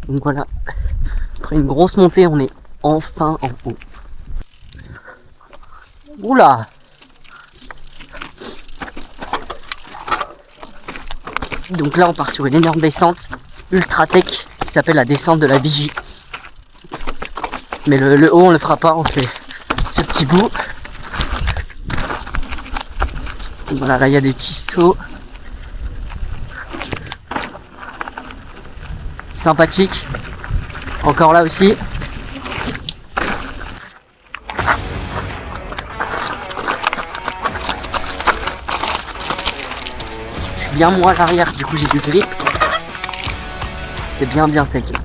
Donc voilà, après une grosse montée, on est enfin en haut. Oula! Donc là on part sur une énorme descente ultra tech qui s'appelle la descente de la Vigie. Mais le haut on le fera pas, on fait ce petit bout. Donc voilà, là il y a des petits sauts. Sympathique. Encore là aussi. Je suis bien moins à l'arrière, du coup j'ai du grip. C'est bien tech là.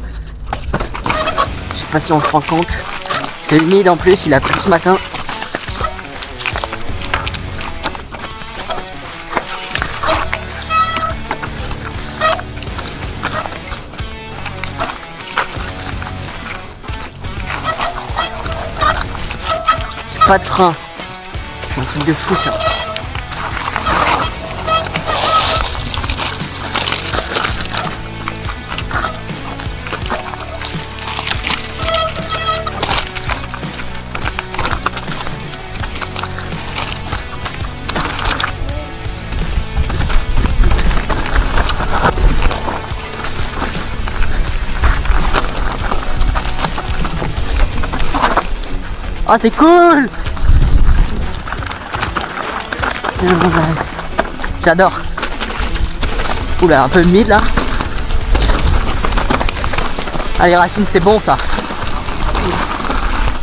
Je sais pas si on se rend compte. C'est humide en plus, il a plu ce matin. Pas de frein. C'est un truc de fou ça. Ah, c'est cool! J'adore. Oula, un peu humide là. Ah, les racines, c'est bon ça.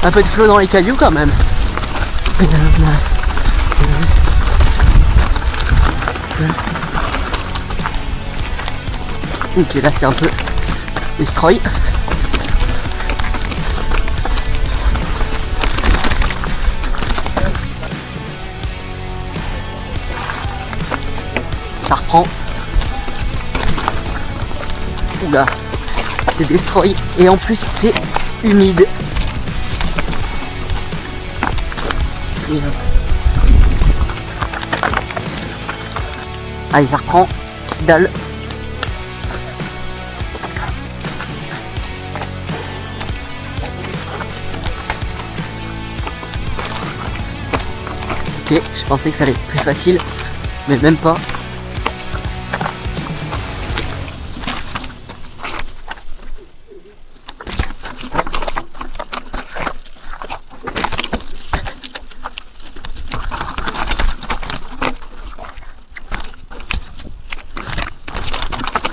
Un peu de flot dans les cailloux quand même. Ok, là c'est un peu destroy. Ça reprend. Oula, c'est destroy et en plus c'est humide. Allez, ça reprend. Petite dalle. Ok, je pensais que ça allait être plus facile, mais même pas.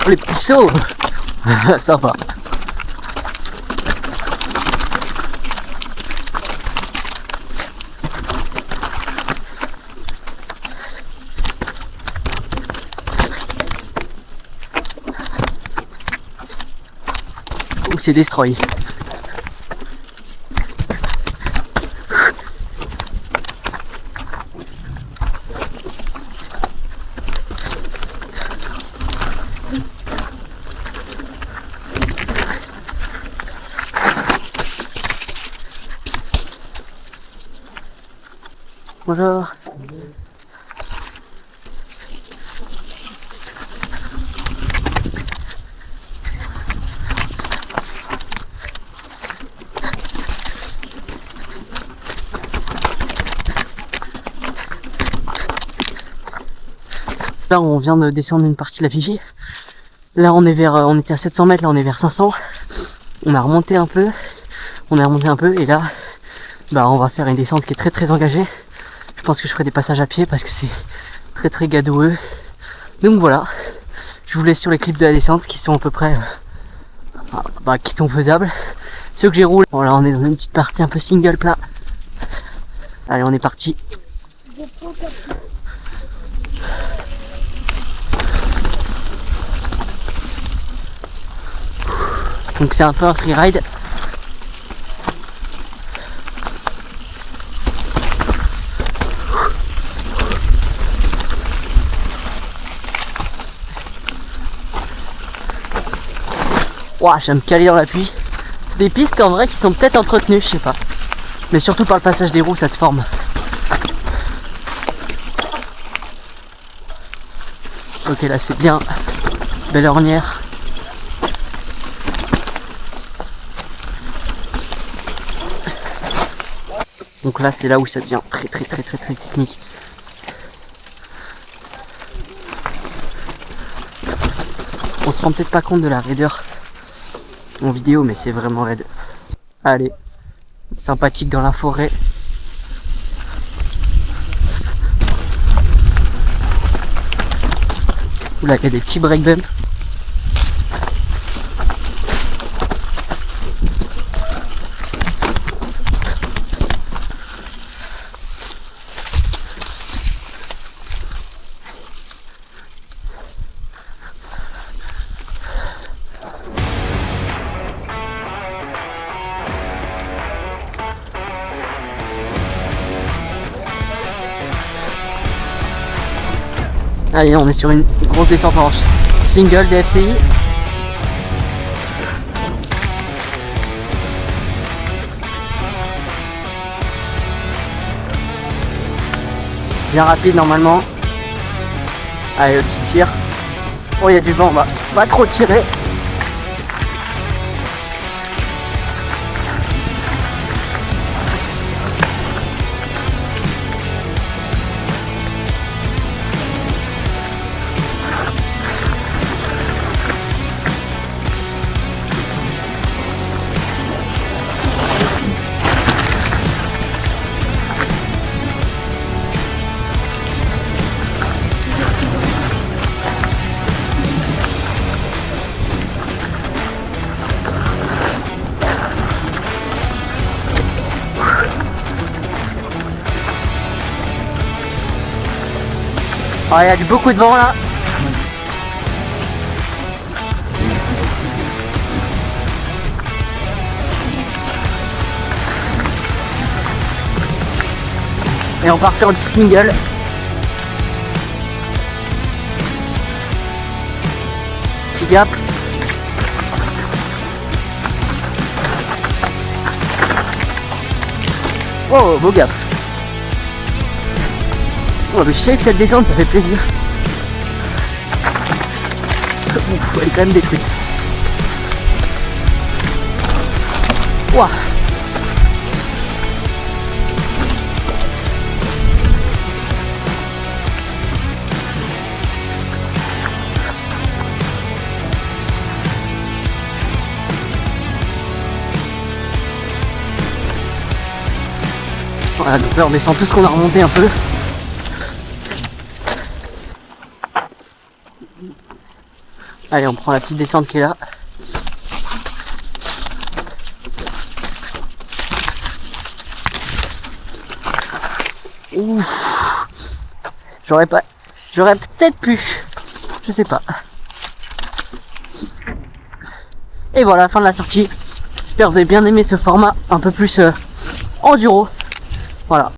Oh, les petits sauts. Sympa. Ou c'est destroy. Bonjour. Là on vient de descendre une partie de la Vigie. Là on est on était à 700 mètres, là on est vers 500. On a remonté un peu. On est remonté un peu et là bah on va faire une descente qui est très engagée. Je pense que je ferai des passages à pied parce que c'est très gadoueux. Donc voilà, je vous laisse sur les clips de la descente qui sont à peu près qui sont faisables. Ceux que j'ai roulé. Voilà, on est dans une petite partie un peu single plat. Allez, on est parti. Donc c'est un peu un freeride. Ouah, je vais me caler dans l'appui. C'est des pistes en vrai qui sont peut-être entretenues, je sais pas. Mais surtout par le passage des roues, ça se forme. Ok, là c'est bien. Belle ornière. Donc là c'est là où ça devient très technique. On se rend peut-être pas compte de la raideur en vidéo, mais c'est vraiment raide. Allez, sympathique dans la forêt. Là il y a des petits break bumps. Allez, on est sur une grosse descente en single DFCI. Bien rapide normalement. Allez, le petit tir. Oh, il y a du vent, on va pas trop tirer. Oh, il y a beaucoup de vent là. Et on part sur le petit single. Petit gap. Oh, beau gap. Oh, mais je sais que cette descente ça fait plaisir. Ouf, elle est quand même détruite. Ouah. Voilà, donc là on descend tout ce qu'on a remonté un peu. Allez, on prend la petite descente qui est là. Ouf. J'aurais peut-être pu. Je sais pas. Et voilà, fin de la sortie. J'espère que vous avez bien aimé ce format un peu plus enduro. Voilà.